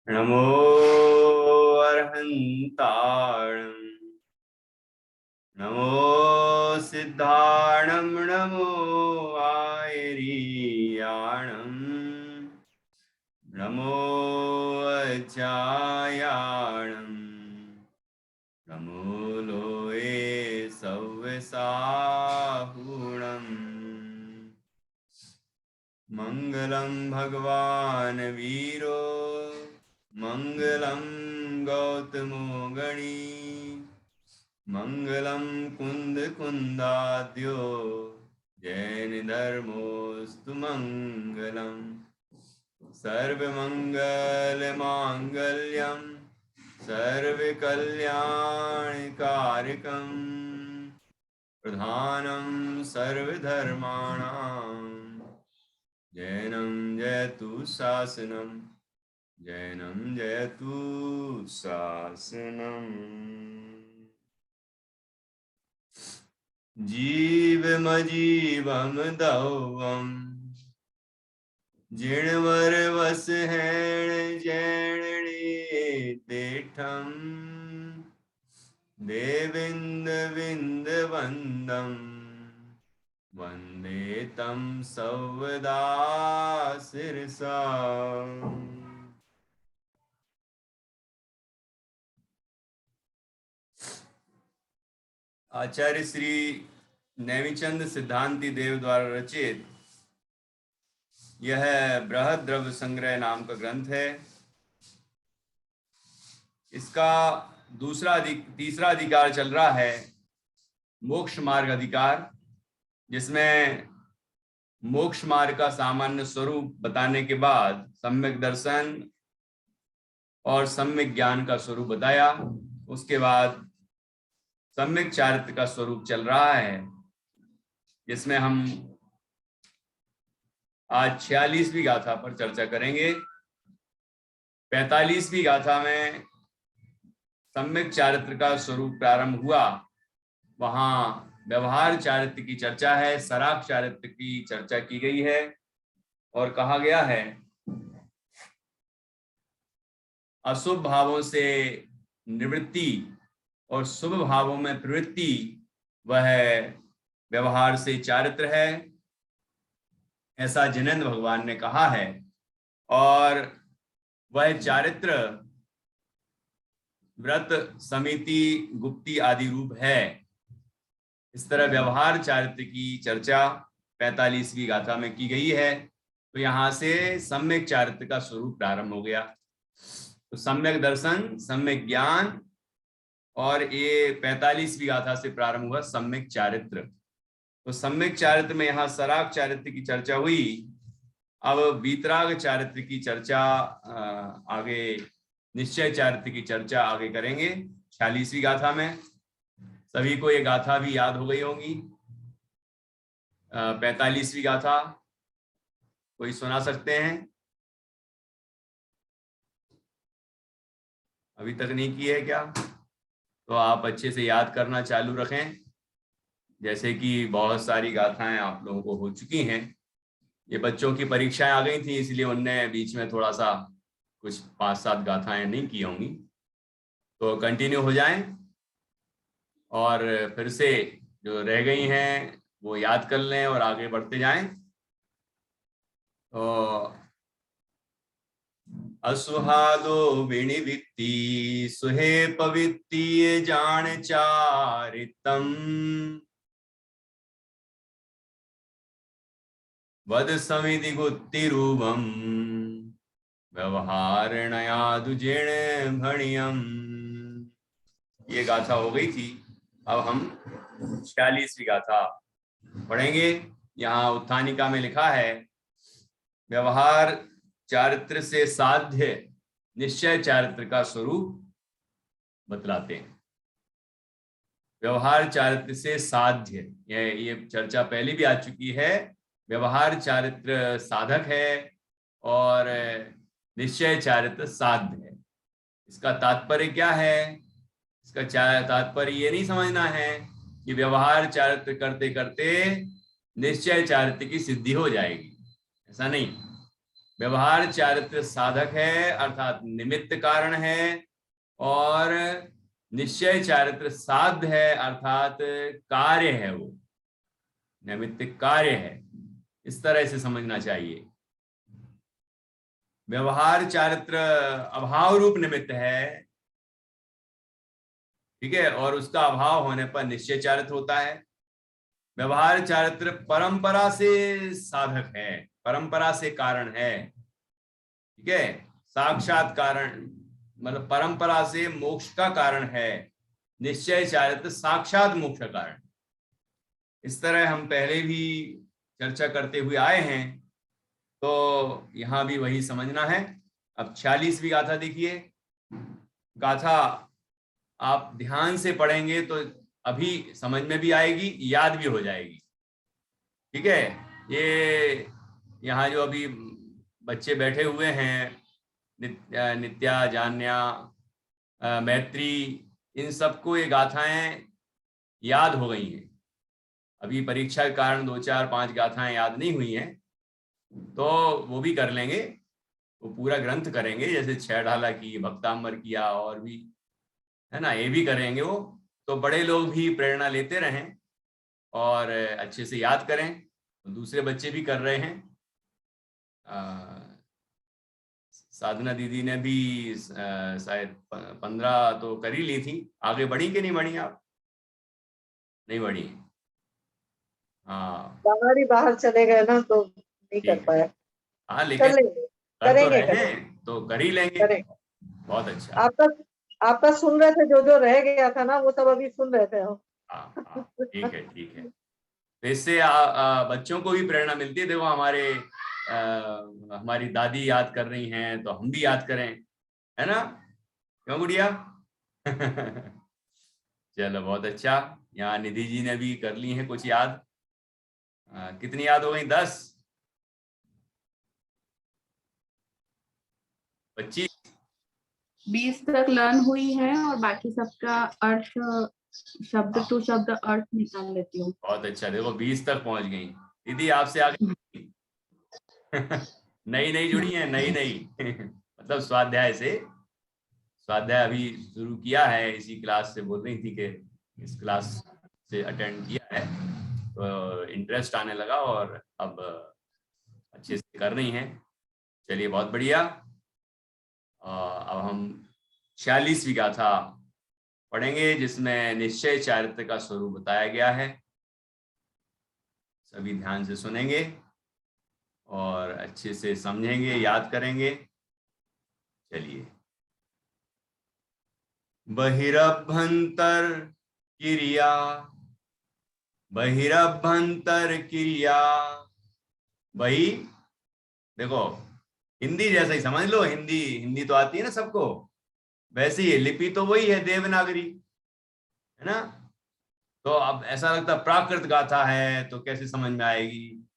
नमो अर्हन्ताणं नमो सिद्धाणं नमो आयरीयाणं नमो अचायाणं नमो लोये सव्यसाहुणम् मंगलं भगवान वीरो मंगलं गौतमो गणी मंगलं कुंद कुंदाद्यो जैन धर्मोस्तु मंगलम् सर्वमंगल मांगल्यं सर्वकल्याणकारकं प्रधानं सर्वधर्माणां जैनं जयतु शासनम् जैनं जयतु शासनम् जीवमजीवम दौवम जिणवर वस हैण जैणणे देठम देविंद विंद वंदम वंदे तं सवदा शिरसा। आचार्य श्री नेमिचंद सिद्धांति देव द्वारा रचित यह बृहद द्रव्य संग्रह नाम का ग्रंथ है। इसका तीसरा अधिकार चल रहा है मोक्ष मार्ग अधिकार, जिसमें मोक्ष मार्ग का सामान्य स्वरूप बताने के बाद सम्यक दर्शन और सम्यक ज्ञान का स्वरूप बताया। उसके बाद सम्यक चारित्र का स्वरूप चल रहा है, जिसमें हम आज 46वीं गाथा पर चर्चा करेंगे। 45वीं गाथा में सम्यक चारित्र का स्वरूप प्रारंभ हुआ, वहां व्यवहार चारित्र की चर्चा है, सराग चारित्र की चर्चा की गई है और कहा गया है अशुभ भावों से निवृत्ति और शुभ भावों में प्रवृत्ति वह व्यवहार से चारित्र है, ऐसा जिनेंद्र भगवान ने कहा है। और वह चारित्र व्रत, समिति, गुप्ती आदि रूप है। इस तरह व्यवहार चारित्र की चर्चा 45वीं गाथा में की गई है। तो यहाँ से सम्यक चारित्र का स्वरूप प्रारंभ हो गया। तो सम्यक दर्शन, सम्यक ज्ञान और ये 45वीं गाथा से प्रारंभ हुआ सम्यक चारित्र। तो सम्यक चारित्र में यहाँ सराग चारित्र की चर्चा हुई। अब वीतराग चारित्र की चर्चा आगे, निश्चय चारित्र की चर्चा आगे करेंगे 46वीं गाथा में। सभी को ये गाथा भी याद हो गई होगी। 45वीं गाथा कोई सुना सकते हैं? अभी तक नहीं की है क्या? तो आप अच्छे से याद करना चालू रखें। जैसे कि बहुत सारी गाथाएं आप लोगों को हो चुकी हैं। ये बच्चों की परीक्षाएं आ गई थी, इसलिए उनने बीच में थोड़ा सा कुछ 5-7 गाथाएं नहीं की होंगी। तो कंटिन्यू हो जाएं और फिर से जो रह गई हैं वो याद कर लें और आगे बढ़ते जाएं। तो असुहादो विनिवित्ति सुहे पवित्तीय जान चारितम वद समिति गुत्ति रूपम व्यवहारणयादुजेण भणियम। ये गाथा हो गई थी। अब हम 46वीं गाथा पढ़ेंगे। यहाँ उत्थानिका में लिखा है व्यवहार चारित्र से साध्य निश्चय चारित्र का स्वरूप बतलाते हैं। व्यवहार चारित्र से साध्य, ये चर्चा पहले भी आ चुकी है। व्यवहार चारित्र साधक है और निश्चय चारित्र साध्य है। इसका तात्पर्य क्या है? इसका तात्पर्य ये नहीं समझना है कि व्यवहार चारित्र करते करते निश्चय चारित्र की सिद्धि हो जाएगी। ऐसा नहीं, व्यवहार चारित्र साधक है अर्थात निमित्त कारण है, और निश्चय चारित्र साध्य है अर्थात कार्य है, वो नैमित्तिक कार्य है। इस तरह से समझना चाहिए। व्यवहार चारित्र अभाव रूप निमित्त है, ठीक है, और उसका अभाव होने पर निश्चय चारित्र होता है। व्यवहार चारित्र परंपरा से साधक है, परंपरा से कारण है, ठीक है, साक्षात कारण मतलब परंपरा से मोक्ष का कारण है। निश्चय चारित्र साक्षात मोक्ष का कारण। इस तरह हम पहले भी चर्चा करते हुए आए हैं, तो यहां भी वही समझना है। अब 46वीं गाथा देखिए। गाथा आप ध्यान से पढ़ेंगे तो अभी समझ में भी आएगी, याद भी हो जाएगी, ठीक है। ये यहाँ जो अभी बच्चे बैठे हुए हैं, नित्या, जान्या, मैत्री, इन सबको ये गाथाएं याद हो गई हैं। अभी परीक्षा के कारण 2, 4, 5 गाथाएं याद नहीं हुई हैं, तो वो भी कर लेंगे, वो पूरा ग्रंथ करेंगे, जैसे 6 ढाला की, भक्तांबर किया, और भी है ना, ये भी करेंगे वो। तो बड़े लोग भी प्रेरणा लेते रहें और अच्छे से याद करें। तो दूसरे बच्चे भी कर रहे हैं। साधना दीदी ने भी शायद 15 तो कर ही ली थी। आगे बढ़ी कि नहीं बढ़ी आप? नहीं बढ़ी? हाँ, बाहर चले गए ना, तो नहीं कर पाए। हाँ, लेकिन कर लेंगे, कर तो करेंगे, रहे हैं, तो कर ही लेंगे। बहुत अच्छा। आपका सुन रहे थे, जो रह गया था ना, वो सब अभी सुन रहे थे हम। हाँ हाँ, ठीक है, ठीक है। तो इससे बच्चों को भी प्रेरणा मिलती है। देखो, हमारी दादी याद कर रही हैं, तो हम भी याद करें, है ना? क्यों गुड़िया? चलो, बहुत अच्छा। यहाँ निधि जी ने भी कर ली है कुछ याद। कितनी याद हो गई? 10, 25, 20 तक लर्न हुई है, और बाकी सबका अर्थ, शब्द टू शब्द अर्थ निकाल लेती हूँ। बहुत अच्छा। देखो, 20 तक पहुंच गई दीदी, आपसे आगे नई नई जुड़ी है, नई नई मतलब स्वाध्याय से। स्वाध्याय अभी शुरू किया है, इसी क्लास से बोल रही थी कि इस क्लास से अटेंड किया है, तो इंटरेस्ट आने लगा और अब अच्छे से कर रही हैं। चलिए, बहुत बढ़िया। अब हम 46वीं गाथा पढ़ेंगे, जिसमें निश्चय चारित्र का स्वरूप बताया गया है। सभी ध्यान से सुनेंगे और अच्छे से समझेंगे, याद करेंगे। चलिए। बहिरभ्यंतर क्रिया, बहिरभ्यंतर क्रिया। वही देखो, हिंदी जैसा ही समझ लो। हिंदी हिंदी तो आती है ना सबको, वैसे ही लिपि तो वही है, देवनागरी, है ना? तो अब ऐसा लगता है प्राकृत गाथा है, तो कैसे समझ में आएगी?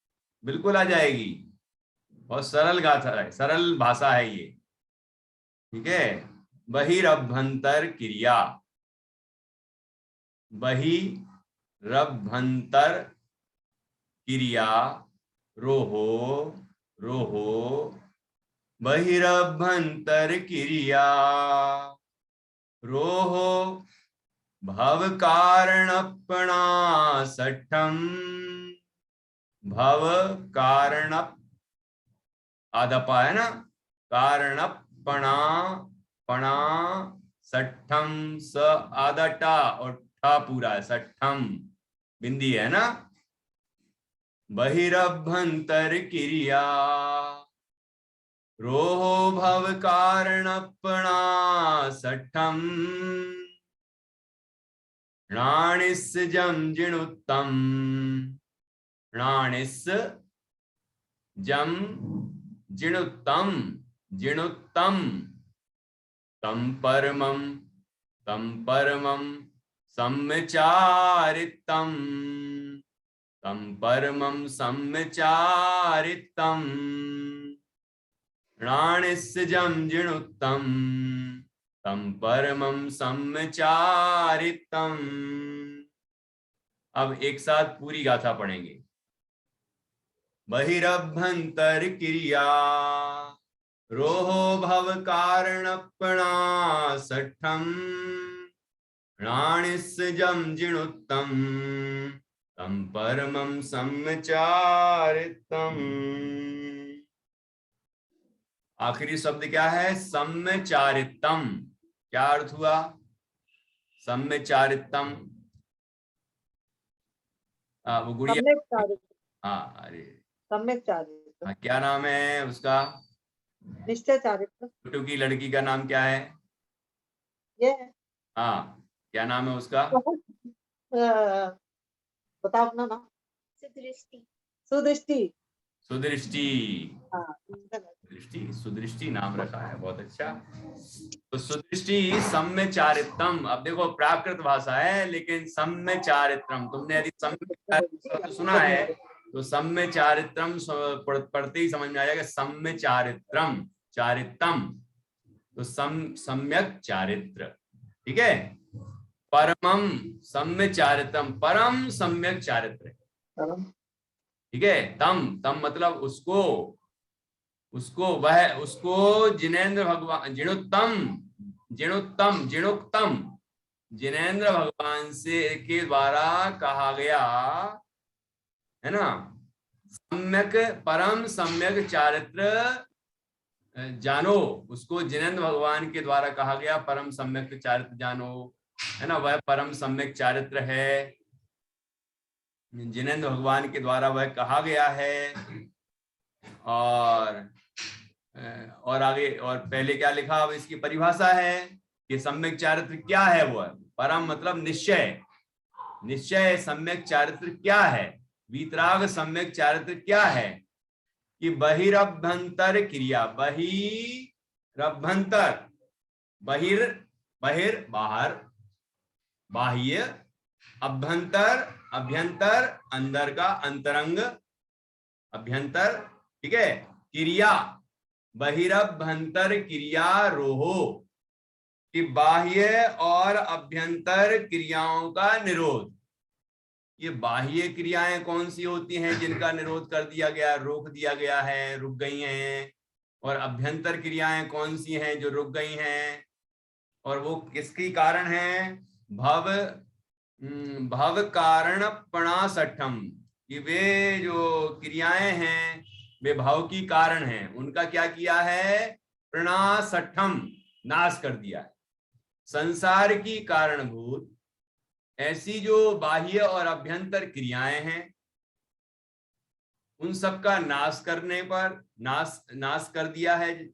बिल्कुल आ जाएगी। बहुत सरल गाथा है, सरल भाषा है ये, ठीक है। बहिरभ्यंतर क्रिया, बहिरभ्यंतर क्रिया, रोहो रोहो, बहिरभ्यंतर क्रिया, रोहो भव कारणपणा सठम, भव कारणप, आदपा है ना, कारणपणा, पणा, सठम, स आदटा और ठा पूरा है, सठम बिंदी है ना। बहिरभ्यंतर क्रिया, रोहो भव कारणपणा सठम, णाणिस जम जिणुत्तम, णाणिस जम जिणुत्तम, जिणुत्तम, तम परमं सम्मचारितम, तम परमं सम्मचारितम, णाणिस जम जिणुत्तम, तम परमं सम्मचारितम। अब एक साथ पूरी गाथा पढ़ेंगे। बहिरभ्यंतर क्रिया रोहो भव कारणपणा सठम प्राणिस्जम जिणुत्तम तम परमं सम्यचारितम। आखिरी शब्द क्या है? सम्यचारितम। क्या अर्थ हुआ सम्यचारितम? वो गुड़िया। सम्यक चारित्र। हाँ, अरे सम्यक चारित्र। क्या नाम है उसका? निश्चय चारित्र। छोटू की लड़की का नाम क्या है? ये हाँ, क्या नाम है उसका? बताओ अपना नाम। सुदृष्टि। सुदृष्टि। सुदृष्टि। हाँ, दृष्टि, सुदृष्टि नाम रखा है, बहुत अच्छा। तो सुदृष्टि सम्य चारित्रम। अब देखो प्राकृत भाषा है लेकिन सम्य चारित्रम, तुमने यदि सम्य चारित्रम सुना है तो सम्य चारित्रम पढ़ते ही समझ में आ जाएगा सम्य चारित्रम, चारित्रम तो सम्यक चारित्र। ठीक है। परमम सम्य चारित्रम, परम सम्यक चारित्र। ठीक है। तम, तम मतलब उसको, उसको वह, उसको जिनेंद्र भगवान, जिणुत्तम, जिणुत्तम, जिणुक्तम, जिनेंद्र भगवान से के द्वारा कहा गया है ना। सम्यक, परम सम्यक चारित्र जानो, उसको जिनेंद्र भगवान के द्वारा कहा गया परम सम्यक चारित्र जानो, है ना। वह परम सम्यक चारित्र है, जिनेंद्र भगवान के द्वारा वह कहा गया है। और आगे, और पहले क्या लिखा, अब इसकी परिभाषा है कि सम्यक चारित्र क्या है। वो परम मतलब निश्चय, निश्चय सम्यक चारित्र क्या है, वीतराग सम्यक चारित्र क्या है कि बहिरभ्यंतर क्रिया, बहिरभ्यंतर, बहिर बहिर बाहर, बाह्य, अभ्यंतर अभ्यंतर अंदर का, अंतरंग अभ्यंतर। ठीक है। क्रिया बहिरभ्यंतर क्रिया रोहो, कि बाह्य और अभ्यंतर क्रियाओं का निरोध। ये बाह्य क्रियाएं कौन सी होती हैं जिनका निरोध कर दिया गया, रोक दिया गया है, रुक गई हैं। और अभ्यंतर क्रियाएं कौन सी हैं जो रुक गई हैं, और वो किसकी कारण है? भव कारण पणासठम, कि वे जो क्रियाएं हैं वे भाव की कारण हैं, उनका क्या किया है? प्रणासठम, नाश कर दिया है। संसार की कारणभूत ऐसी जो बाह्य और अभ्यंतर क्रियाएं हैं उन सब का नाश करने पर, नाश कर दिया है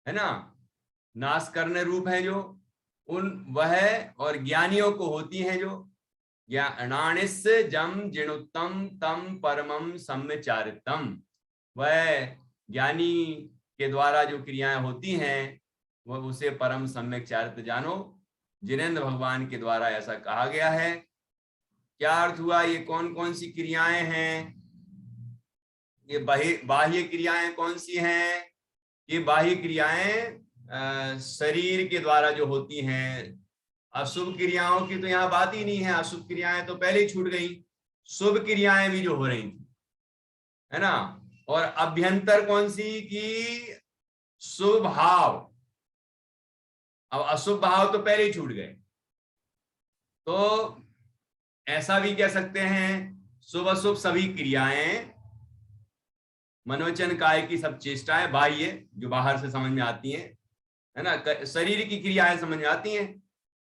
ना। नाश करने रूप है जो उन, वह और ज्ञानियों को होती हैं जो ज्ञानानिस जम जिणुत्तम तम परमम सम्यचारितम। वह ज्ञानी के द्वारा जो क्रियाएं होती हैं वह उसे परम सम्यक चारित्र जानो। जिनेंद्र भगवान के द्वारा ऐसा कहा गया है। क्या अर्थ हुआ? ये कौन कौन सी क्रियाएं हैं? ये बाह्य क्रियाएं कौन सी हैं? ये बाह्य क्रियाएं शरीर के द्वारा जो होती हैं। अशुभ क्रियाओं की तो यहाँ बात ही नहीं है, अशुभ क्रियाएं तो पहले ही छूट गई। शुभ क्रियाएं भी जो हो रही थी, है ना। और अभ्यंतर कौन सी? की शुभ भाव। अब अशुभ भाव तो पहले ही छूट गए, तो ऐसा भी कह सकते हैं शुभ अशुभ सभी क्रियाएं, मनोवचन काय की सब चेष्टाएं बाह्य जो बाहर से समझ में आती हैं, है ना, शरीर की क्रियाएं समझ में आती हैं।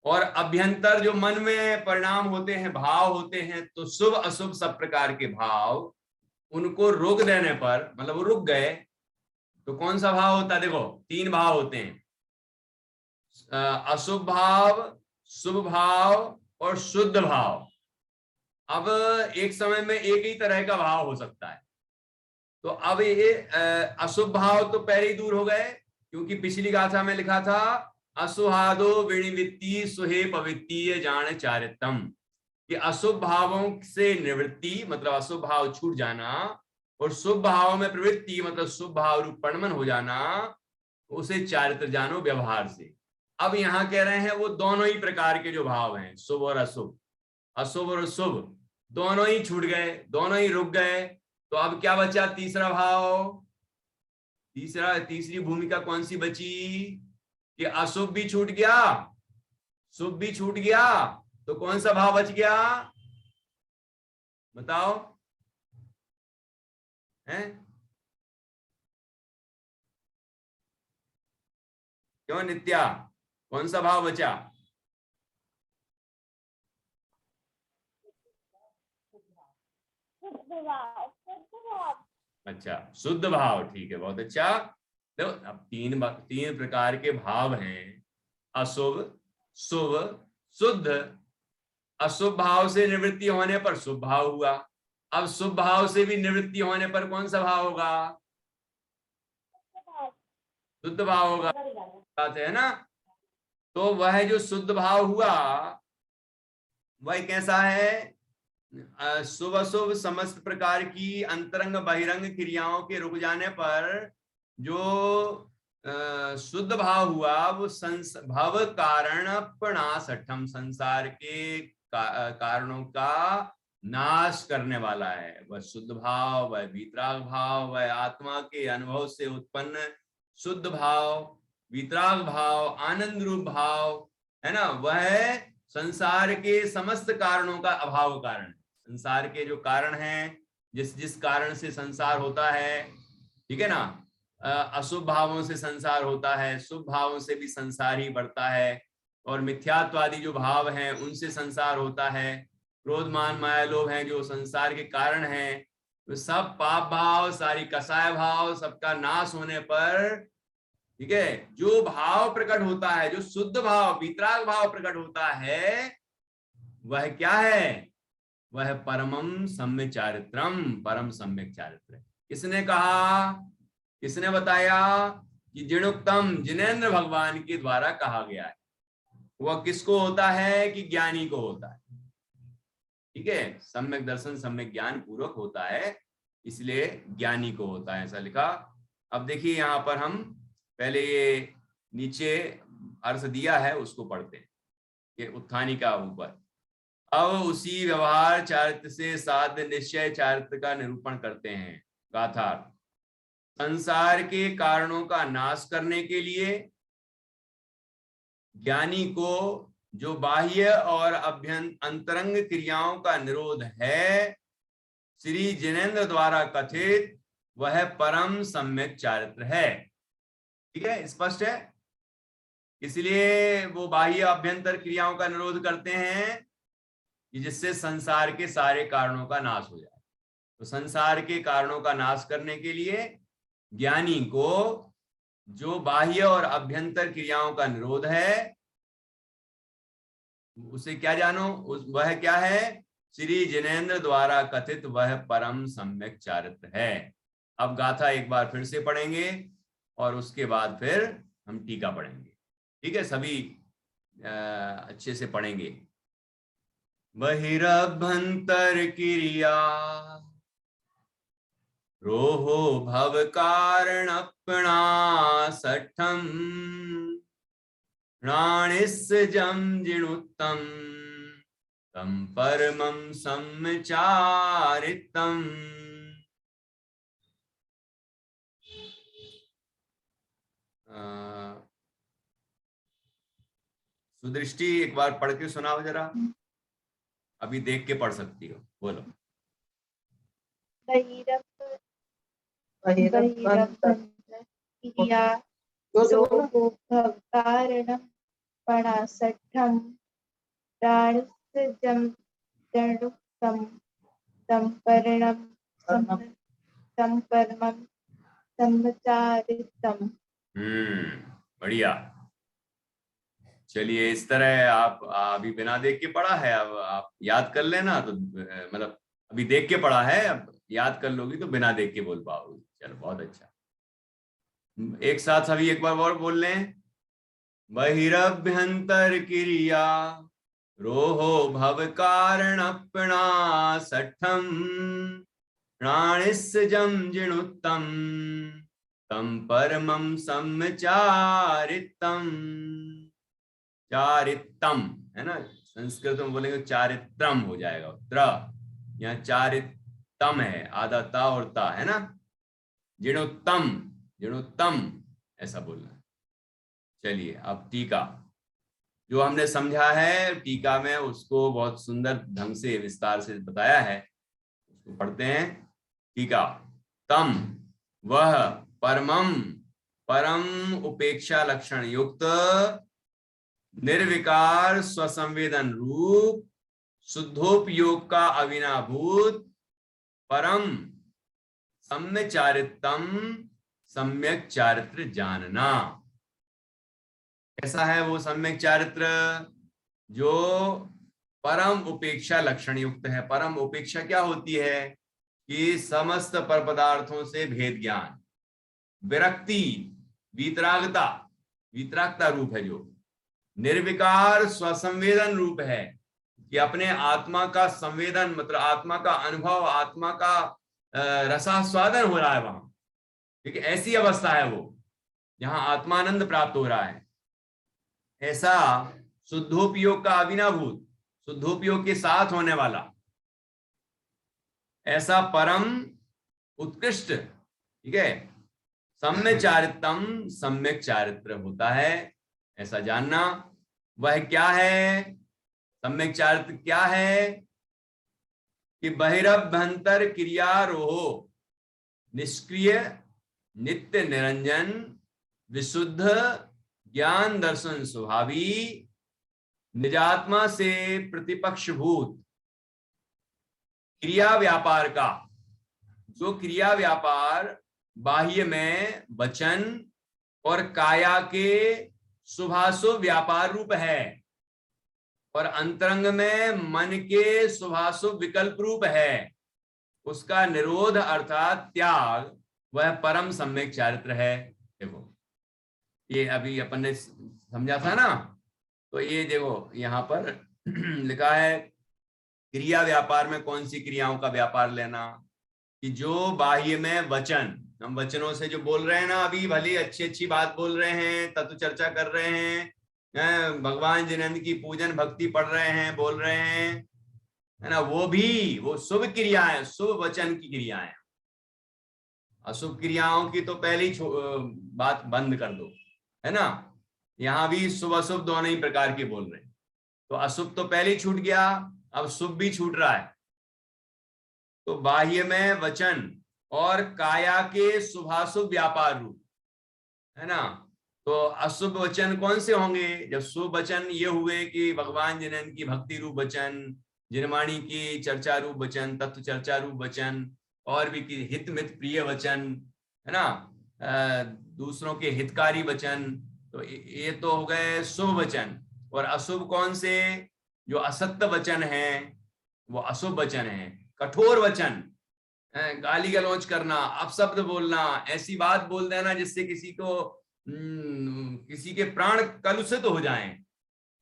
और अभ्यंतर जो मन में परिणाम होते हैं, भाव होते हैं, तो शुभ अशुभ सब प्रकार के भाव उनको रोक देने पर, मतलब वो रुक गए, तो कौन सा भाव होता है? देखो 3 भाव होते हैं, अशुभ भाव, शुभ भाव और शुद्ध भाव। अब एक समय में एक ही तरह का भाव हो सकता है, तो अब ये अशुभ भाव तो पहले ही दूर हो गए, क्योंकि पिछली गाथा में लिखा था असुहादो विनिवृत्ति सुहे पवित्तीय जान चारितम, कि अशुभ भावों से निवृत्ति मतलब अशुभ भाव छूट जाना, और शुभ भाव में प्रवृत्ति मतलब शुभ भाव रूप परिणमन हो जाना, उसे चारित्र जानो व्यवहार से। अब यहाँ कह रहे हैं वो दोनों ही प्रकार के जो भाव हैं, शुभ और अशुभ, अशुभ और शुभ दोनों ही छूट गए, दोनों ही रुक गए, तो अब क्या बचा तीसरा भाव? तीसरी भूमिका कौन सी बची? कि अशुभ भी छूट गया, शुभ भी छूट गया, तो कौन सा भाव बच गया? बताओ हैं? क्यों नित्या, कौन सा भाव बचा? अच्छा, शुद्ध भाव, ठीक है, बहुत अच्छा। देखो अब तीन प्रकार के भाव हैं, अशुभ, शुभ, शुद्ध। अशुभ भाव से निवृत्ति होने पर शुभ भाव हुआ। अब शुभ भाव से भी निवृत्ति होने पर कौन सा भाव होगा? शुद्ध भाव होगा, बात है ना। तो वह जो शुद्ध भाव हुआ वह कैसा है? शुभ अशुभ समस्त प्रकार की अंतरंग बहिरंग क्रियाओं के रुक जाने पर जो शुद्ध भाव हुआ वो भव कारणपणासठम, संसार के कारणों का नाश करने वाला है। वह शुद्ध भाव, वह वीतराग भाव, वह आत्मा के अनुभव से उत्पन्न शुद्ध भाव, वीतराग भाव, आनंद रूप भाव है ना, वह संसार के समस्त कारणों का अभाव कारण। संसार के जो कारण हैं, जिस कारण से संसार होता है, ठीक है ना, अशुभ भावों से संसार होता है, शुभ भावों से भी संसार ही बढ़ता है, और मिथ्यात्वादी जो भाव हैं उनसे संसार होता है। क्रोध मान माया लोभ हैं जो संसार के कारण हैं, तो सब पाप भाव, सारी कसाय भाव, सबका नाश होने पर, ठीक है, जो भाव प्रकट होता है, जो शुद्ध भाव वीतराग भाव प्रकट होता है, वह क्या है? वह परमम सम्यक चारित्रम, परम सम्यक चारित्र। किसने कहा, किसने बताया? कि जिणुक्तम, जिनेंद्र भगवान के द्वारा कहा गया है। वह किसको होता है? कि ज्ञानी को होता है, ठीक है। सम्यक दर्शन सम्यक ज्ञान पूर्वक होता है, इसलिए ज्ञानी को होता है, ऐसा लिखा। अब देखिए यहाँ पर हम पहले ये नीचे अर्थ दिया है उसको पढ़ते हैं, ये उत्थानी का ऊपर। अब उसी व्यवहार चारित्र से साध्य निश्चय चारित्र का निरूपण करते हैं। गाथा, संसार के कारणों का नाश करने के लिए ज्ञानी को जो बाह्य और अंतरंग क्रियाओं का निरोध है, श्री जिनेंद्र द्वारा कथित, वह परम सम्यक चारित्र है। ठीक है, स्पष्ट है। इसलिए वो बाह्य अभ्यंतर क्रियाओं का निरोध करते हैं कि जिससे संसार के सारे कारणों का नाश हो जाए। तो संसार के कारणों का नाश करने के लिए ज्ञानी को जो बाह्य और अभ्यंतर क्रियाओं का निरोध है, उसे क्या जानो, वह क्या है? श्री जिनेंद्र द्वारा कथित वह परम सम्यक चारित्र है। अब गाथा एक बार फिर से पढ़ेंगे और उसके बाद फिर हम टीका पढ़ेंगे। ठीक है, सभी अच्छे से पढ़ेंगे। बहिरभ्यंतर क्रिया रोहो भव कारणपणा सठम प्राणिस्जं जिणुत्तम तम परमं सम्चारितम। सुदृष्टि एक बार पढ़ के सुनाओ जरा, अभी देख के पढ़ सकती हो, बोलो। कारणपणासठं प्राणिस्जं जिणुत्तम तं परमं सम्चारितम्। बढ़िया। चलिए, इस तरह आप अभी बिना देख के पढ़ा है, अब आप याद कर लेना, तो मतलब अभी देख के पढ़ा है, अब याद कर लोगी तो बिना देख के बोल पाओगी। चलो, बहुत अच्छा। एक साथ सभी एक बार और बोल लें। बहिरभ्यंतर क्रिया रोहो भव कारणपणा सठम प्राणिस्जं जिणुत्तम तम परमं सम्चारितम। चारित्रम है ना, संस्कृत में बोलेंगे चारित्रम हो जाएगा, त्र यहाँ तम है, आधा ता और ता है ना, जीर्णोत्तम ऐसा बोलना है। चलिए अब टीका, जो हमने समझा है टीका में उसको बहुत सुंदर ढंग से विस्तार से बताया है, उसको पढ़ते हैं। टीका, तम वह परमम परम उपेक्षा लक्षण युक्त निर्विकार स्वसंवेदन रूप शुद्धोपयोग का अविनाभूत परम सम्यक चारित्रम सम्यक चारित्र जानना। कैसा है वो सम्यक चारित्र? जो परम उपेक्षा लक्षण युक्त है। परम उपेक्षा क्या होती है? कि समस्त पर पदार्थों से भेद ज्ञान, विरक्ति, वीतरागता, वीतरागता रूप है। जो निर्विकार स्वसंवेदन रूप है कि अपने आत्मा का संवेदन, मतलब आत्मा का अनुभव, आत्मा का रसास्वादन हो रहा है वहां। ठीक है, ऐसी अवस्था है वो जहां आत्मानंद प्राप्त हो रहा है। ऐसा शुद्धोपयोग का अविनाभूत, शुद्धोपयोग के साथ होने वाला ऐसा परम उत्कृष्ट, ठीक है, सम्यक चारित्रम सम्यक चारित्र होता है, ऐसा जानना। वह क्या है? सम्यक चारित्र क्या है? कि बहिरभ्यंतर क्रियारोहो निष्क्रिय नित्य निरंजन विशुद्ध ज्ञान दर्शन स्वभावी निजात्मा से प्रतिपक्षभूत क्रिया व्यापार का, जो क्रिया व्यापार बाह्य में वचन और काया के शुभाशुभ व्यापार रूप है और अंतरंग में मन के शुभाशुभ विकल्प रूप है, उसका निरोध अर्थात त्याग, वह परम सम्यक चारित्र है। देखो ये अभी अपन ने समझा था ना, तो ये देखो यहाँ पर लिखा है क्रिया व्यापार में कौन सी क्रियाओं का व्यापार लेना? कि जो बाह्य में वचन, हम वचनों से जो बोल रहे हैं ना, अभी भली अच्छी अच्छी बात बोल रहे हैं, तत्व चर्चा कर रहे हैं, भगवान जिनेंद्र की पूजन भक्ति पढ़ रहे हैं, बोल रहे हैं, है ना, वो भी वो शुभ क्रियाएं, शुभ वचन की क्रियाएं। अशुभ क्रियाओं की तो पहले ही बात बंद कर दो, है ना। यहाँ भी शुभ अशुभ दोनों ही प्रकार के बोल रहे हैं, तो अशुभ तो पहले ही छूट गया, अब शुभ भी छूट रहा है। तो बाह्य में वचन और काया के शुभाशुभ व्यापार रूप, है ना। तो अशुभ वचन कौन से होंगे? जब शुभ वचन ये हुए कि भगवान जिनेंद्र की भक्ति रूप वचन, जिनवाणी की चर्चा रूप वचन, तत्व चर्चा रूप वचन, और भी की हित मित प्रिय वचन, है ना, दूसरों के हितकारी वचन, तो ये तो हो गए शुभ वचन। और अशुभ कौन से? जो असत्य वचन है वो अशुभ वचन है। कठोर वचन, गाली गलौज करना, अपशब्द बोलना, ऐसी बात बोल देना जिससे किसी के प्राण कलुषित हो जाएं।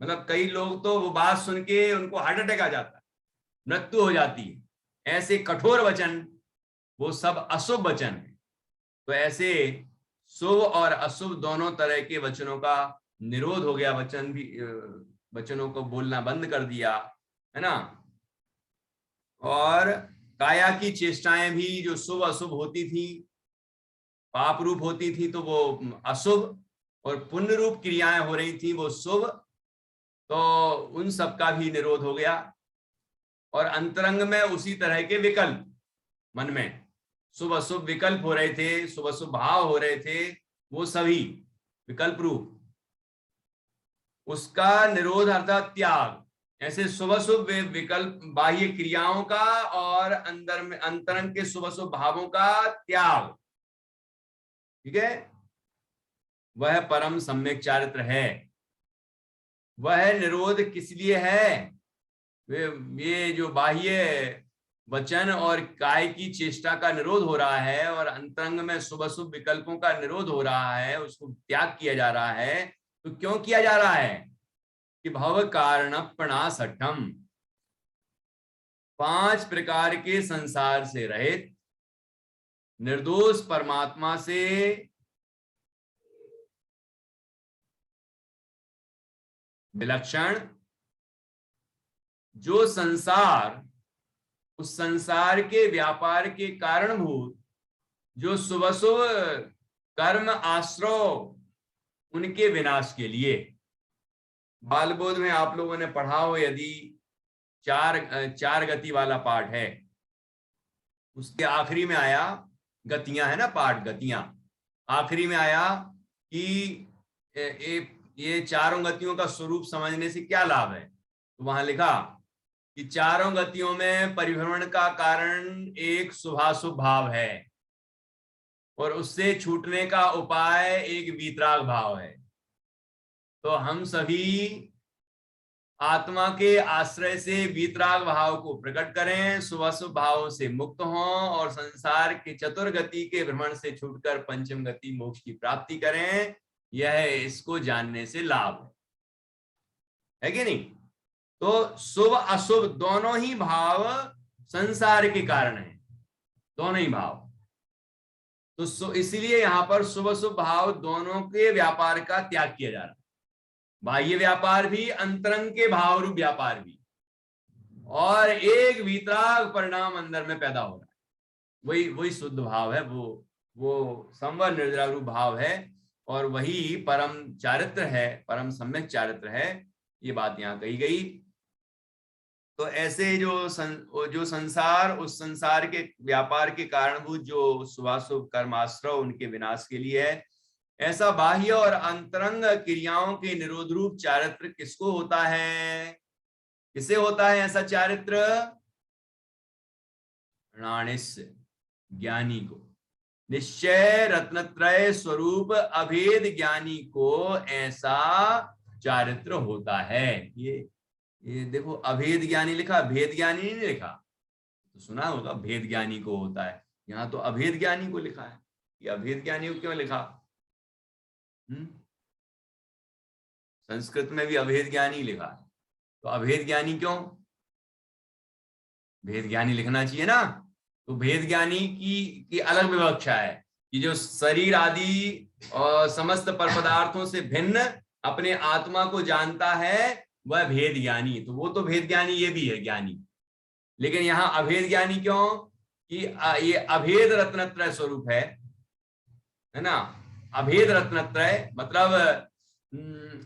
मतलब कई लोग तो वो बात सुन के उनको हार्ट अटैक आ जाता है, मृत्यु हो जाती है। ऐसे कठोर वचन वो सब अशुभ वचन है। तो ऐसे शुभ और अशुभ दोनों तरह के वचनों का निरोध हो गया, वचन भी वचनों को बोलना बंद कर दिया, है ना। और काया की चेष्टाएं भी जो शुभ अशुभ होती थी, पाप रूप होती थी, तो वो अशुभ, और पुण्य रूप क्रियाएं हो रही थी वो शुभ, तो उन सब का भी निरोध हो गया। और अंतरंग में उसी तरह के विकल्प, मन में शुभ अशुभ विकल्प हो रहे थे, शुभ अशुभ भाव हो रहे थे, वो सभी विकल्प रूप, उसका निरोध अर्थात त्याग। ऐसे शुभ शुभ विकल्प बाह्य क्रियाओं का और अंदर में अंतरंग के शुभ शुभ भावों का त्याग, ठीक है, वह परम सम्यक चारित्र है। वह निरोध किस लिए है? ये जो बाह्य वचन और काय की चेष्टा का निरोध हो रहा है और अंतरंग में शुभ शुभ विकल्पों का निरोध हो रहा है, उसको त्याग किया जा रहा है। तो क्यों किया जा रहा है? कि भव कारण प्रणासठम, 5 प्रकार के संसार से रहित निर्दोष परमात्मा से विलक्षण जो संसार उस संसार के व्यापार के कारणभूत जो शुभ कर्म आश्रय उनके विनाश के लिए। बाल बोध में आप लोगों ने पढ़ा हो, यदि चार गति वाला पाठ है, उसके आखिरी में आया, गतियां है ना पाठ, गतियां, आखिरी में आया कि ये चारों गतियों का स्वरूप समझने से क्या लाभ है। तो वहां लिखा कि चारों गतियों में परिभ्रमण का कारण एक शुभाशुभ भाव है और उससे छूटने का उपाय एक वीतराग भाव है। तो हम सभी आत्मा के आश्रय से वीतराग भाव को प्रकट करें, शुभाशुभ भावों से मुक्त हों और संसार के चतुर्गति के भ्रमण से छूटकर पंचम गति मोक्ष की प्राप्ति करें। यह इसको जानने से लाभ है कि नहीं। तो शुभ अशुभ दोनों ही भाव संसार के कारण है, दोनों ही भाव। तो इसलिए यहां पर शुभ शुभ भाव दोनों के व्यापार का त्याग किया जा रहा है, बाह्य व्यापार भी, अंतरंग के भाव रूप व्यापार भी, और एक वीतराग परिणाम अंदर में पैदा हो रहा है। वही शुद्ध भाव है, वो संवर निर्जरा रूप भाव है, और वही परम चारित्र है, परम सम्यक चारित्र है। ये बात यहाँ कही गई। तो ऐसे जो संसार, उस संसार के व्यापार के कारणभूत जो शुभाशुभ कर्माश्रय उनके विनाश के लिए है, ऐसा बाह्य और अंतरंग क्रियाओं के निरोध रूप चारित्र किसको होता है, किसे होता है ऐसा चारित्र? प्राणिस्य, ज्ञानी को, निश्चय रत्नत्रय स्वरूप अभेद ज्ञानी को ऐसा चारित्र होता है। ये देखो, अभेद ज्ञानी लिखा, भेद ज्ञानी नहीं लिखा। तो सुना होगा भेद ज्ञानी को होता है, यहाँ तो अभेद ज्ञानी को लिखा है। ये अभेद ज्ञानी को क्यों लिखा? संस्कृत में भी अभेद ज्ञानी लिखा है, तो अभेद ज्ञानी क्यों? भेद ज्ञानी लिखना चाहिए ना। तो भेद ज्ञानी की अलग विवक्षा है कि जो शरीर आदि और समस्त पर पदार्थों से भिन्न अपने आत्मा को जानता है, वह भेद ज्ञानी। तो वो तो भेद ज्ञानी, ये भी है ज्ञानी। लेकिन यहाँ अभेद ज्ञानी क्यों? कि ये अभेद रत्नत्रय स्वरूप है ना। अभेद रत्नत्रय मतलब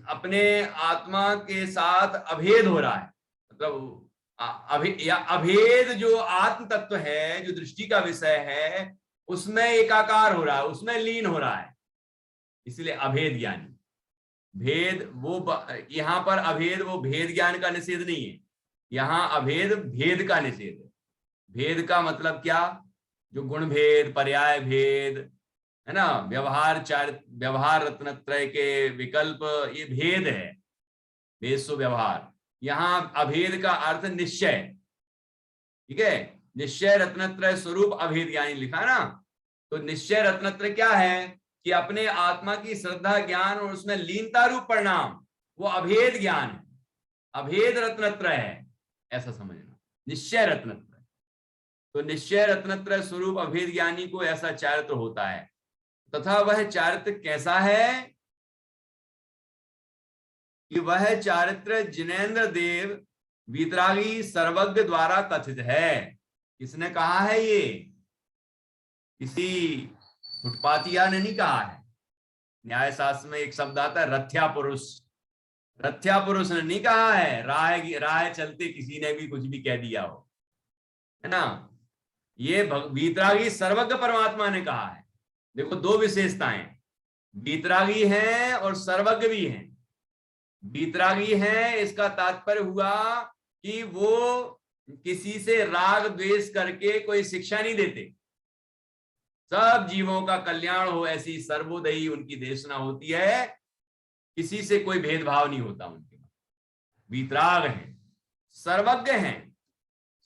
अपने आत्मा के साथ अभेद हो रहा है, मतलब अभेद जो आत्म तत्व है, जो दृष्टि का विषय है, उसमें एकाकार हो रहा है, उसमें लीन हो रहा है, इसलिए अभेद ज्ञानी। भेद वो यहाँ पर अभेद वो भेद ज्ञान का निषेध नहीं है, यहाँ अभेद भेद का निषेध है। भेद का मतलब क्या? जो गुण भेद, पर्याय भेद है ना, व्यवहार रत्नत्रय के विकल्प, ये भेद है, भेद सो व्यवहार। यहां अभेद का अर्थ निश्चय, ठीक है, निश्चय रत्नत्रय स्वरूप अभेद ज्ञानी लिखा ना। तो निश्चय रत्नत्रय क्या है कि अपने आत्मा की श्रद्धा ज्ञान और उसमें लीनता रूप परिणाम, वो अभेद ज्ञान है, अभेद रत्नत्रय है, ऐसा समझना निश्चय रत्नत्रय। तो निश्चय रत्नत्रय स्वरूप अभेद ज्ञानी को ऐसा चारित्र होता है। तथा वह चारित्र कैसा है? कि वह चारित्र जिनेन्द्र देव वीतरागी सर्वज्ञ द्वारा कथित है। किसने कहा है? ये किसी फुटपातिया ने नहीं कहा है। न्याय शास्त्र में एक शब्द आता है रथ्या पुरुष। रथ्या पुरुष ने नहीं कहा है, राह चलते किसी ने भी कुछ भी कह दिया हो, है ना। ये वीतरागी सर्वज्ञ परमात्मा ने कहा है। देखो, दो विशेषताएं, वीतरागी हैं और सर्वज्ञ भी हैं। वीतरागी हैं इसका तात्पर्य हुआ कि वो किसी से राग द्वेष करके कोई शिक्षा नहीं देते, सब जीवों का कल्याण हो ऐसी सर्वोदयी उनकी देशना होती है, किसी से कोई भेदभाव नहीं होता उनके। वीतराग हैं, सर्वज्ञ हैं।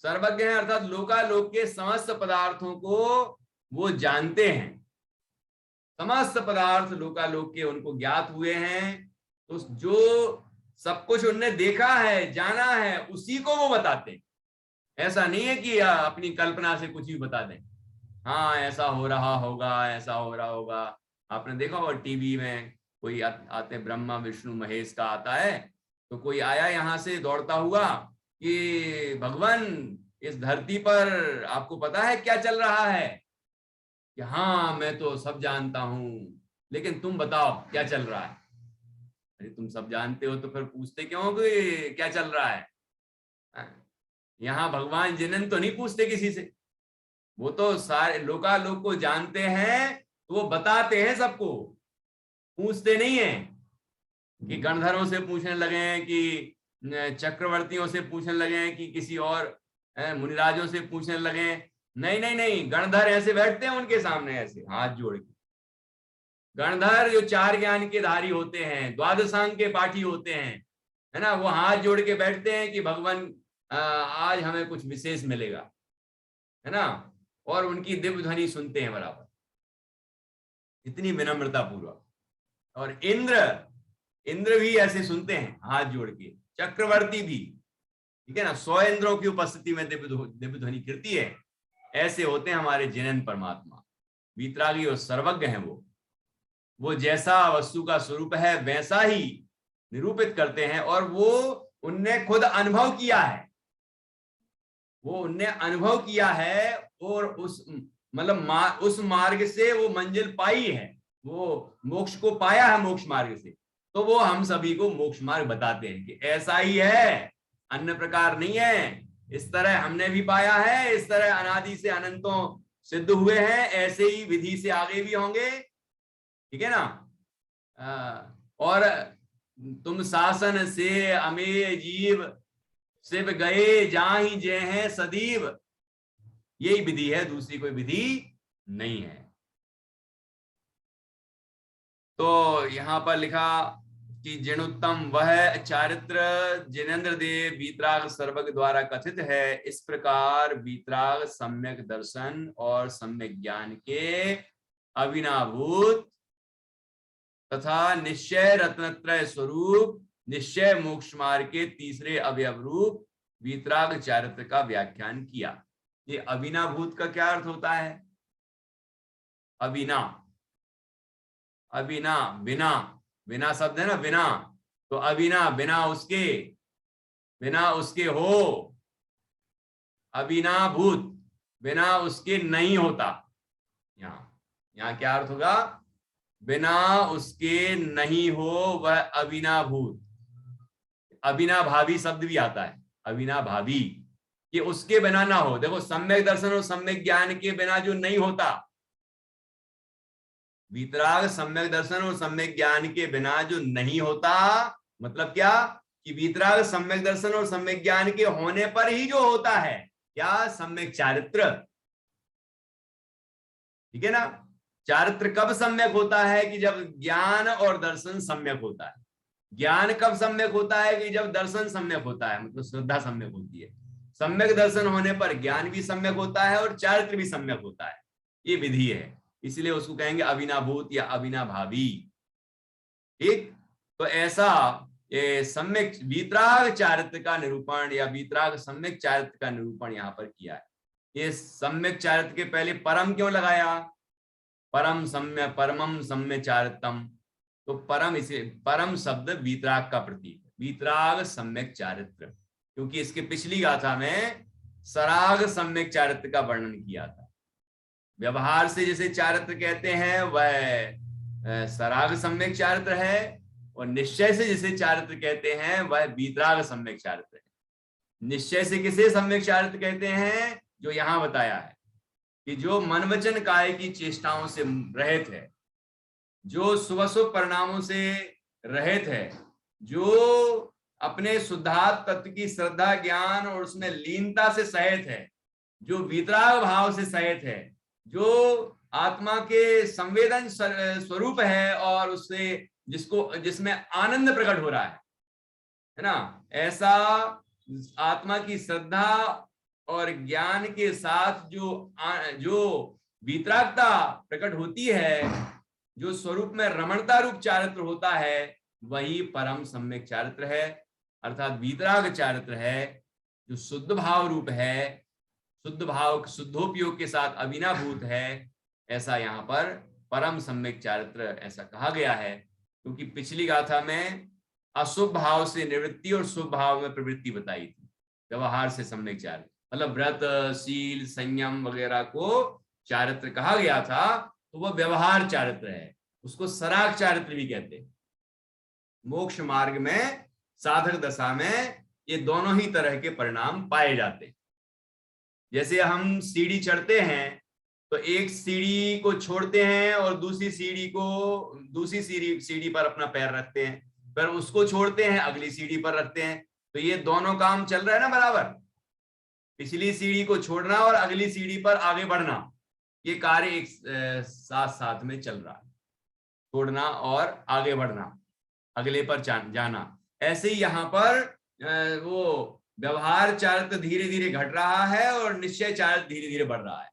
सर्वज्ञ हैं अर्थात लोकालोक के समस्त पदार्थों को वो जानते हैं, समस्त पदार्थ लोकालोक के उनको ज्ञात हुए हैं। तो जो सब कुछ उनने देखा है, जाना है, उसी को वो बताते हैं। ऐसा नहीं है कि अपनी कल्पना से कुछ भी बता दें, हाँ ऐसा हो रहा होगा, ऐसा हो रहा होगा। आपने देखा होगा टीवी में कोई आते, ब्रह्मा विष्णु महेश का आता है, तो कोई आया यहाँ से दौड़ता हुआ कि भगवान इस धरती पर आपको पता है क्या चल रहा है? कि हाँ मैं तो सब जानता हूं, लेकिन तुम बताओ क्या चल रहा है? अरे तुम सब जानते हो तो फिर पूछते क्यों हो कि क्या चल रहा है? यहाँ भगवान जिनन तो नहीं पूछते किसी से, वो तो सारे लोकालोक को जानते हैं, तो वो बताते हैं सबको, पूछते नहीं है कि गणधरों से पूछने लगे कि चक्रवर्तियों से पूछने लगे कि किसी और मुनिराजों से पूछने लगे। नहीं नहीं नहीं, गणधर ऐसे बैठते हैं उनके सामने ऐसे हाथ जोड़ के। गणधर जो 4 ज्ञान के धारी होते हैं, द्वादशांग के पाठी होते हैं, है ना, वो हाथ जोड़ के बैठते हैं कि भगवान आज हमें कुछ विशेष मिलेगा, है ना, और उनकी दिव्य ध्वनि सुनते हैं बराबर, इतनी विनम्रता पूर्वक। और इंद्र भी ऐसे सुनते हैं हाथ जोड़ के, चक्रवर्ती भी, ठीक है ना, 100 इंद्रों की उपस्थिति में दिव्य ध्वनि कीर्ति है। ऐसे होते हैं हमारे जिनन परमात्मा, वीतरागी और सर्वज्ञ हैं वो जैसा वस्तु का स्वरूप है वैसा ही निरूपित करते हैं, और वो उनने खुद अनुभव किया है, और उस मतलब उस मार्ग से वो मंजिल पाई है, वो मोक्ष को पाया है मोक्ष मार्ग से, तो वो हम सभी को मोक्ष मार्ग बताते हैं कि ऐसा ही है, अन्य प्रकार नहीं है। इस तरह हमने भी पाया है, इस तरह अनादि से अनंतों सिद्ध हुए हैं, ऐसे ही विधि से आगे भी होंगे, ठीक है ना। और तुम शासन से अमेय जीव शिव गए जाहि जय हैं सदीव, यही विधि है, दूसरी कोई विधि नहीं है। तो यहां पर लिखा कि जिनोत्तम वह चारित्र जिनेन्द्र देव वीतराग सर्वज्ञ द्वारा कथित है, इस प्रकार वीतराग सम्यक दर्शन और सम्यक ज्ञान के अविनाभूत तथा निश्चय रत्नत्रय स्वरूप, निश्चय मोक्ष मार्ग के तीसरे अवयव रूप वीतराग चारित्र का व्याख्यान किया। ये अविनाभूत का क्या अर्थ होता है? अविना, अविना बिना, बिना शब्द है ना, बिना, तो अविना बिना उसके हो, अविनाभूत बिना उसके नहीं होता। यहाँ क्या अर्थ होगा? बिना उसके नहीं हो वह अविनाभूत। अविनाभावी शब्द भी आता है, अविनाभावी, कि उसके बिना ना हो। देखो सम्यक दर्शन और सम्यक ज्ञान के बिना जो नहीं होता, वीतराग सम्यक दर्शन और सम्यक ज्ञान के बिना जो नहीं होता, मतलब क्या कि वीतराग सम्यक दर्शन और सम्यक ज्ञान के होने पर ही जो होता है, क्या? सम्यक चारित्र, ठीक है ना। चारित्र कब सम्यक होता है? कि जब ज्ञान और दर्शन सम्यक होता है। ज्ञान कब सम्यक होता है? कि जब दर्शन सम्यक होता है, मतलब श्रद्धा सम्यक होती है। सम्यक दर्शन होने पर ज्ञान भी सम्यक होता है और चारित्र भी सम्यक होता है। ये विधि है, इसलिए उसको कहेंगे अविनाभूत या अविनाभावी, ठीक। तो ऐसा ये सम्यक वीतराग चारित्र का निरूपण या वीतराग सम्यक चारित्र का निरूपण यहाँ पर किया है। ये सम्यक चारित्र के पहले परम क्यों लगाया? परम सम्य, परमम सम्य चारित्रम, तो परम, इसे परम शब्द वीतराग का प्रतीक है, वीतराग सम्यक चारित्र, क्योंकि इसके पिछली गाथा में सराग सम्यक चारित्र का वर्णन किया था। व्यवहार से जिसे चारित्र कहते हैं वह सराग सम्यक चारित्र है, और निश्चय से जिसे चारित्र कहते हैं वह वीतराग सम्यक चारित्र है। निश्चय से किसे सम्यक चारित्र कहते हैं? जो यहां बताया है कि जो मन वचन काय की चेष्टाओं से रहित है, जो शुभाशुभ परिणामों से रहित है, जो अपने शुद्धात्म तत्व की श्रद्धा ज्ञान और उसमें लीनता से सहित है, जो वीतराग भाव से सहित है, जो आत्मा के संवेदन स्वरूप है और उससे जिसमें आनंद प्रकट हो रहा है ना, ऐसा आत्मा की श्रद्धा और ज्ञान के साथ जो वीतरागता प्रकट होती है, जो स्वरूप में रमणता रूप चारित्र होता है, वही परम सम्यक चारित्र है, अर्थात वीतराग चारित्र है, जो शुद्ध भाव रूप है, शुद्ध भाव शुद्धोपयोग के साथ अविनाभूत है। ऐसा यहाँ पर परम सम्यक चारित्र ऐसा कहा गया है, क्योंकि पिछली गाथा में अशुभ भाव से निवृत्ति और शुभ भाव में प्रवृत्ति बताई थी, व्यवहार से सम्यक चारित्र। मतलब व्रत, शील, संयम वगैरह को चारित्र कहा गया था, तो वह व्यवहार चारित्र है, उसको सराग चारित्र भी कहते हैं। मोक्ष मार्ग में साधक दशा में ये दोनों ही तरह के परिणाम पाए जाते हैं। जैसे हम सीढ़ी चढ़ते हैं तो एक सीढ़ी को छोड़ते हैं और दूसरी सीढ़ी पर अपना पैर रखते हैं, फिर उसको छोड़ते हैं, अगली सीढ़ी पर रखते हैं, तो ये दोनों काम चल रहा है ना बराबर। पिछली सीढ़ी को छोड़ना और अगली सीढ़ी पर आगे बढ़ना, ये कार्य एक साथ साथ में चल रहा है, छोड़ना और आगे बढ़ना, अगले पर जाना। ऐसे ही यहाँ पर वो व्यवहार चारित्र धीरे धीरे घट रहा है और निश्चय चारित्र धीरे धीरे बढ़ रहा है।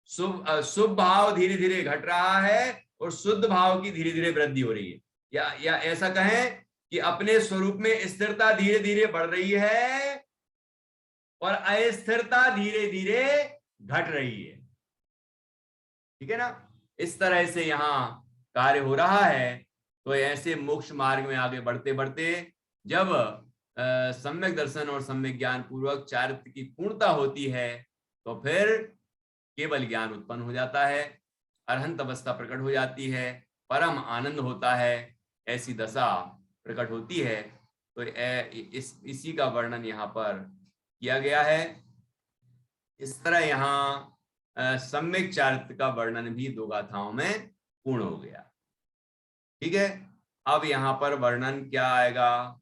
शुभ भाव धीरे धीरे घट रहा है और शुद्ध भाव की धीरे धीरे वृद्धि हो रही है, या ऐसा कहें कि अपने स्वरूप में स्थिरता धीरे धीरे बढ़ रही है और अस्थिरता धीरे धीरे घट रही है। ठीक है ना, इस तरह से यहाँ कार्य हो रहा है। तो ऐसे मोक्ष मार्ग में आगे बढ़ते बढ़ते जब सम्यक दर्शन और सम्यक ज्ञान पूर्वक चारित्र की पूर्णता होती है तो फिर केवल ज्ञान उत्पन्न हो जाता है, अरहंत अवस्था प्रकट हो जाती है, परम आनंद होता है, ऐसी दशा प्रकट होती है। तो इसी का वर्णन यहाँ पर किया गया है। इस तरह यहाँ सम्यक चारित्र का वर्णन भी दो गाथाओं में पूर्ण हो गया। ठीक है, अब यहाँ पर वर्णन क्या आएगा?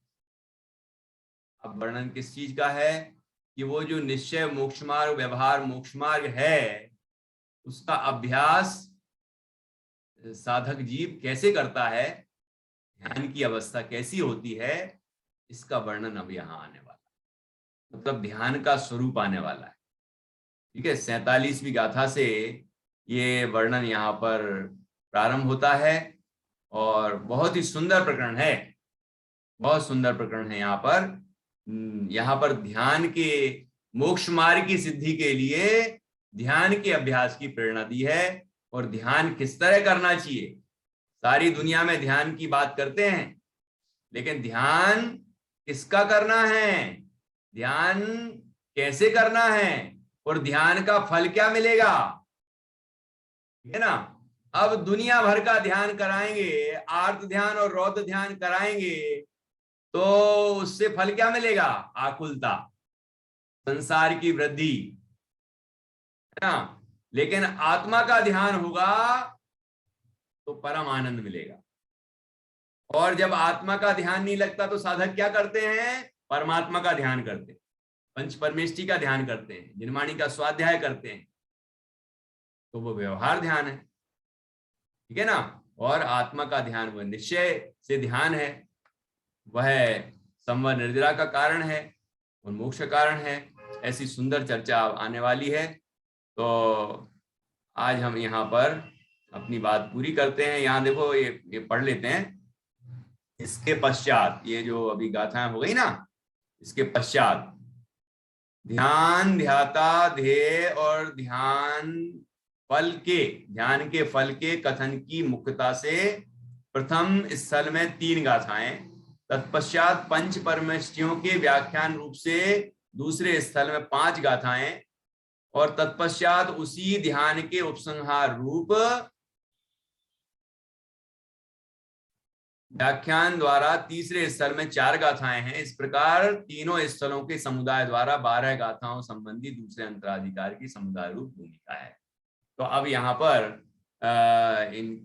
अब वर्णन किस चीज का है कि वो जो निश्चय मोक्ष मार्ग, व्यवहार मोक्ष मार्ग है, उसका अभ्यास साधक जीव कैसे करता है, ध्यान की अवस्था कैसी होती है, इसका वर्णन अब यहाँ आने वाला है। मतलब ध्यान का स्वरूप आने वाला है। ठीक है, 47वीं गाथा से ये वर्णन यहाँ पर प्रारंभ होता है और बहुत ही सुंदर प्रकरण है, बहुत सुंदर प्रकरण है। यहाँ पर ध्यान के मोक्ष मार्ग की सिद्धि के लिए ध्यान के अभ्यास की प्रेरणा दी है और ध्यान किस तरह करना चाहिए। सारी दुनिया में ध्यान की बात करते हैं, लेकिन ध्यान किसका करना है, ध्यान कैसे करना है और ध्यान का फल क्या मिलेगा, है ना। अब दुनिया भर का ध्यान कराएंगे, आर्त ध्यान और रौद्र ध्यान कराएंगे, तो उससे फल क्या मिलेगा? आकुलता, संसार की वृद्धि, है ना। लेकिन आत्मा का ध्यान होगा तो परम आनंद मिलेगा। और जब आत्मा का ध्यान नहीं लगता तो साधक क्या करते हैं? परमात्मा का ध्यान करते हैं, पंच परमेष्टि का ध्यान करते हैं, जिनवाणी का स्वाध्याय करते हैं, तो वो व्यवहार ध्यान है। ठीक है ना। और आत्मा का ध्यान वह निश्चय से ध्यान है, वह संवर निर्जरा का कारण है और मोक्ष कारण है। ऐसी सुंदर चर्चा आने वाली है। तो आज हम यहाँ पर अपनी बात पूरी करते हैं। यहाँ देखो, ये पढ़ लेते हैं। इसके पश्चात, ये जो अभी गाथाएं हो गई ना, इसके पश्चात ध्यान ध्याता ध्येय और ध्यान के फल के कथन की मुख्यता से प्रथम स्थल में 3 गाथाएं, तत्पश्चात पंच परमेष्टियों के व्याख्यान रूप से दूसरे स्थल में 5 गाथाएं और तत्पश्चात उसी ध्यान के उपसंहार रूप व्याख्यान द्वारा तीसरे स्थल में 4 गाथाएं हैं। इस प्रकार तीनों स्थलों के समुदाय द्वारा 12 गाथाओं संबंधी दूसरे अंतराधिकार की समुदाय रूप भूमिका है। तो अब यहाँ पर इन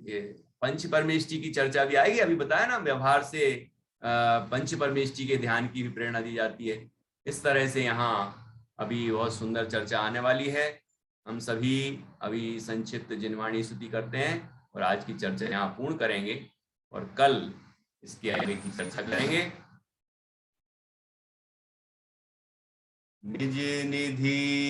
पंच परमेष्टि की चर्चा भी आएगी। अभी बताया ना, व्यवहार से पंच परमेष्टि के ध्यान की भी प्रेरणा दी जाती है। इस तरह से यहाँ अभी बहुत सुंदर चर्चा आने वाली है। हम सभी अभी संक्षिप्त जिनवाणी स्तुति करते हैं और आज की चर्चा यहाँ पूर्ण करेंगे और कल इसकी आगे की चर्चा करेंगे। निज निधि